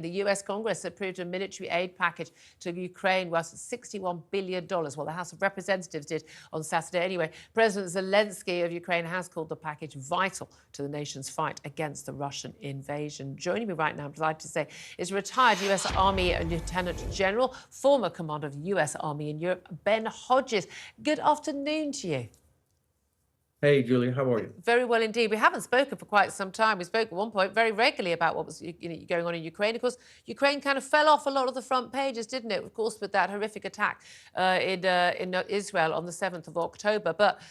The US Congress approved a military aid package to Ukraine worth $61 billion. Well, the House of Representatives did on Saturday anyway. President Zelensky of Ukraine has called the package vital to the nation's fight against the Russian invasion. Joining me right now, I'm delighted to say, is retired US Army Lieutenant General, former commander of the US Army in Europe, Ben Hodges. Good afternoon to you. Hey, Julia, how are you? Very well indeed. We haven't spoken for quite some time. We spoke at one point very regularly about what was going on in Ukraine. Of course, Ukraine kind of fell off a lot of the front pages, didn't it? Of course, with that horrific attack in Israel on the 7th of October. But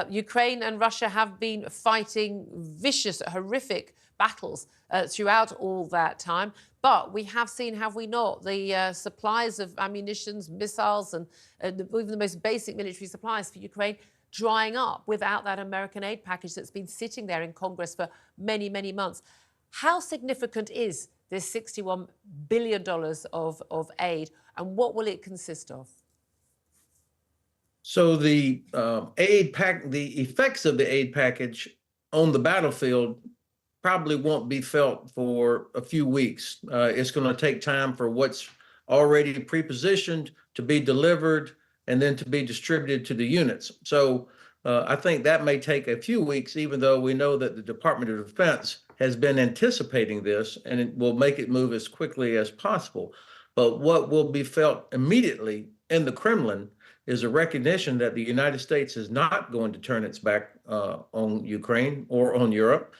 Ukraine and Russia have been fighting vicious, horrific battles throughout all that time. But we have seen, have we not, the supplies of ammunition, missiles, and even the most basic military supplies for Ukraine drying up without that American aid package that's been sitting there in Congress for many, many months. How significant is this $61 billion of aid, and what will it consist of? So the the effects of the aid package on the battlefield probably won't be felt for a few weeks. It's going to take time for what's already pre-positioned to be delivered and then to be distributed to the units. So I think that may take a few weeks, even though we know that the Department of Defense has been anticipating this, and it will make it move as quickly as possible. But what will be felt immediately in the Kremlin is a recognition that the United States is not going to turn its back on Ukraine or on Europe,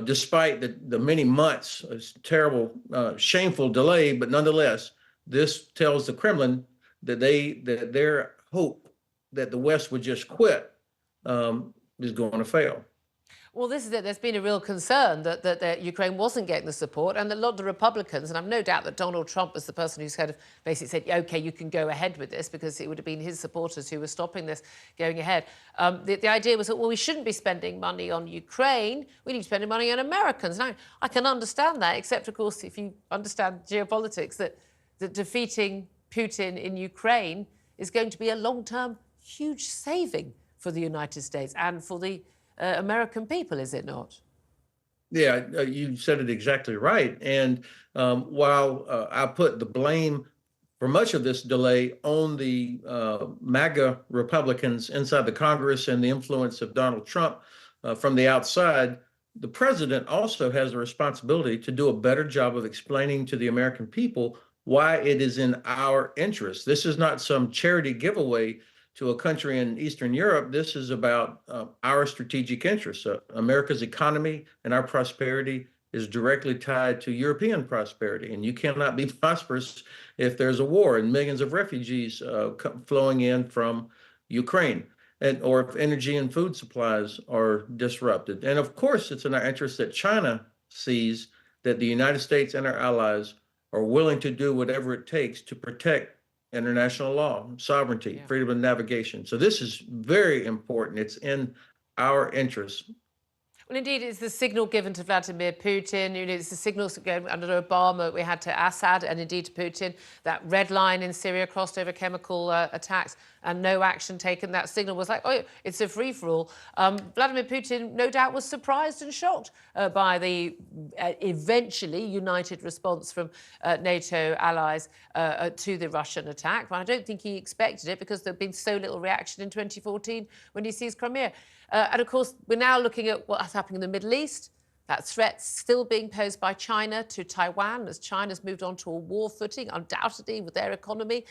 despite the many months, terrible, shameful delay. But nonetheless, this tells the Kremlin that their hope that the West would just quit is going to fail. Well, this is it. There's been a real concern that Ukraine wasn't getting the support, and a lot of the Republicans, and I've no doubt that Donald Trump was the person who's kind of basically said, OK, you can go ahead with this, because it would have been his supporters who were stopping this going ahead. The idea was that, well, we shouldn't be spending money on Ukraine. We need to be spending money on Americans. Now, I can understand that, except, of course, if you understand geopolitics, that defeating Putin in Ukraine is going to be a long-term, huge saving for the United States and for the American people, is it not? Yeah, you said it exactly right. And while I put the blame for much of this delay on the MAGA Republicans inside the Congress and the influence of Donald Trump from the outside, the president also has a responsibility to do a better job of explaining to the American people why it is in our interest. This is not some charity giveaway to a country in Eastern Europe. This is about our strategic interests. America's economy and our prosperity is directly tied to European prosperity. And you cannot be prosperous if there's a war and millions of refugees flowing in from Ukraine, or if energy and food supplies are disrupted. And of course, it's in our interest that China sees that the United States and our allies are willing to do whatever it takes to protect international law, sovereignty, freedom of navigation. So this is very important. It's in our interest. Well, indeed, it's the signal given to Vladimir Putin. It's the signals given under Obama we had to Assad and indeed to Putin. That red line in Syria crossed over chemical attacks and no action taken. That signal was like, oh, it's a free-for-all. Vladimir Putin, no doubt, was surprised and shocked by the eventually united response from NATO allies to the Russian attack. But I don't think he expected it, because there'd been so little reaction in 2014 when he seized Crimea. And of course, we're now looking at what's happening in the Middle East. That threat still being posed by China to Taiwan, as China's moved on to a war footing, undoubtedly, with their economy.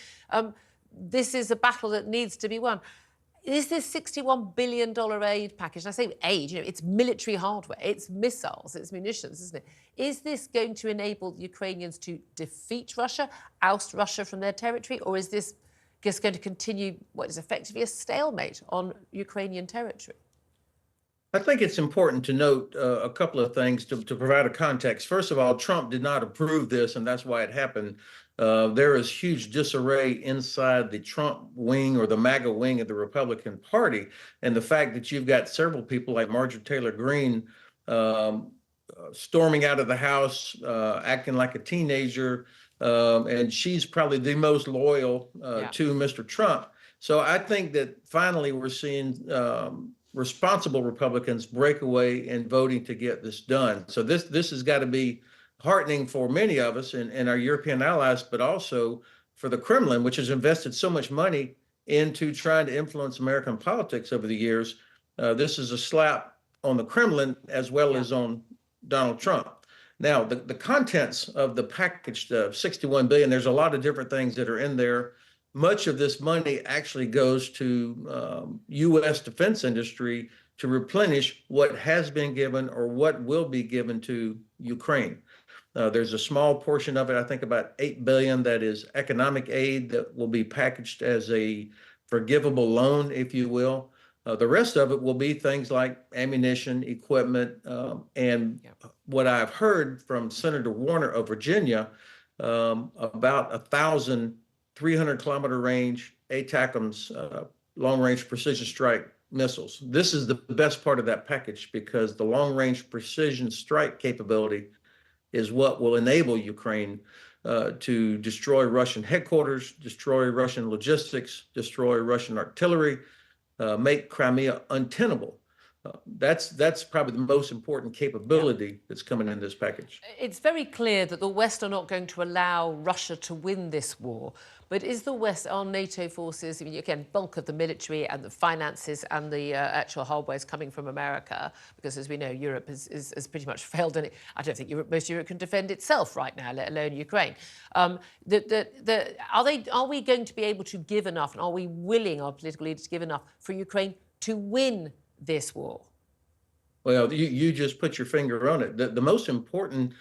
This is a battle that needs to be won. Is this $61 billion aid package, and I say aid, it's military hardware, it's missiles, it's munitions, isn't it? Is this going to enable the Ukrainians to defeat Russia, oust Russia from their territory, or is this just going to continue what is effectively a stalemate on Ukrainian territory? I think it's important to note a couple of things to provide a context. First of all, Trump did not approve this, and that's why it happened. There is huge disarray inside the Trump wing, or the MAGA wing of the Republican Party. And the fact that you've got several people like Marjorie Taylor Greene storming out of the House, acting like a teenager, and she's probably the most loyal to Mr. Trump. So I think that finally we're seeing responsible Republicans break away in voting to get this done. So this has got to be heartening for many of us and our European allies, but also for the Kremlin, which has invested so much money into trying to influence American politics over the years. This is a slap on the Kremlin as well as on Donald Trump. Now, the contents of the package, the 61 billion, there's a lot of different things that are in there. Much of this money actually goes to U.S. defense industry to replenish what has been given or what will be given to Ukraine. There's a small portion of it, I think about 8 billion, that is economic aid that will be packaged as a forgivable loan, if you will. The rest of it will be things like ammunition, equipment, and what I've heard from Senator Warner of Virginia, about 1,000 300-kilometer range ATACMS, long-range precision strike missiles. This is the best part of that package because the long-range precision strike capability is what will enable Ukraine to destroy Russian headquarters, destroy Russian logistics, destroy Russian artillery, make Crimea untenable. That's probably the most important capability that's coming in this package. It's very clear that the West are not going to allow Russia to win this war. But is the West, are NATO forces, I mean, again, bulk of the military and the finances and the actual hardware is coming from America, because as we know, Europe has pretty much failed. And I don't think most Europe can defend itself right now, let alone Ukraine. Are we going to be able to give enough, and are we willing, our political leaders, to give enough for Ukraine to win this war? Well, you just put your finger on it. The most important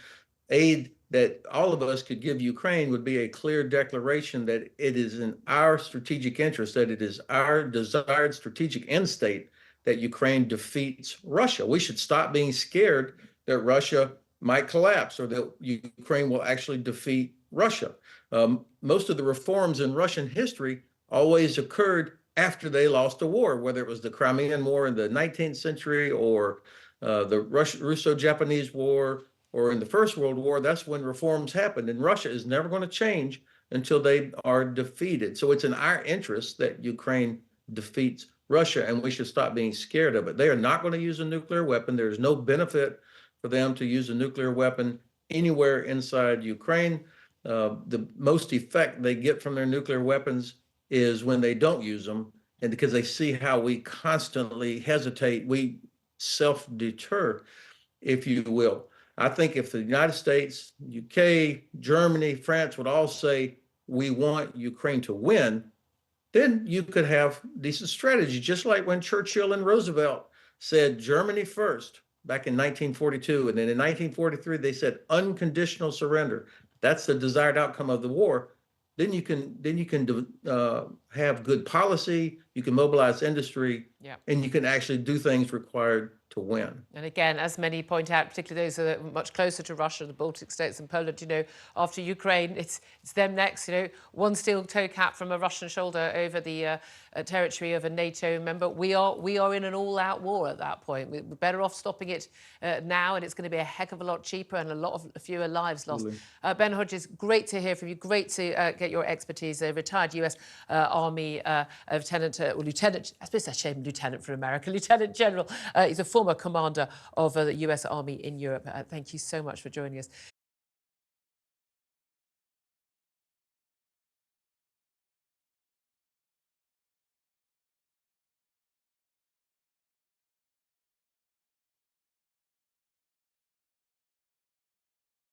aid that all of us could give Ukraine would be a clear declaration that it is in our strategic interest, that it is our desired strategic end state that Ukraine defeats Russia. We should stop being scared that Russia might collapse or that Ukraine will actually defeat Russia. Most of the reforms in Russian history always occurred after they lost a war, whether it was the Crimean War in the 19th century or the Russo-Japanese War, or in the First World War. That's when reforms happened. And Russia is never going to change until they are defeated. So it's in our interest that Ukraine defeats Russia, and we should stop being scared of it. They are not going to use a nuclear weapon. There's no benefit for them to use a nuclear weapon anywhere inside Ukraine. The most effect they get from their nuclear weapons is when they don't use them, and because they see how we constantly hesitate, we self-deter, if you will. I think if the United States, UK, Germany, France would all say, we want Ukraine to win, then you could have decent strategy, just like when Churchill and Roosevelt said Germany first back in 1942. And then in 1943, they said unconditional surrender. That's the desired outcome of the war. Then you can have good policy, you can mobilize industry, and you can actually do things required to win. And again, as many point out, particularly those that are much closer to Russia, the Baltic states and Poland, you know, after Ukraine, it's them next, you know, one steel toe cap from a Russian shoulder over the territory of a NATO member. We are in an all-out war at that point. We're better off stopping it now, and it's going to be a heck of a lot cheaper and a lot of fewer lives lost. Ben Hodges, great to hear from you. Great to get your expertise. A retired US Army Lieutenant, I suppose that's shame, Lieutenant for America, Lieutenant General. He's a former commander of the US Army in Europe. Thank you so much for joining us.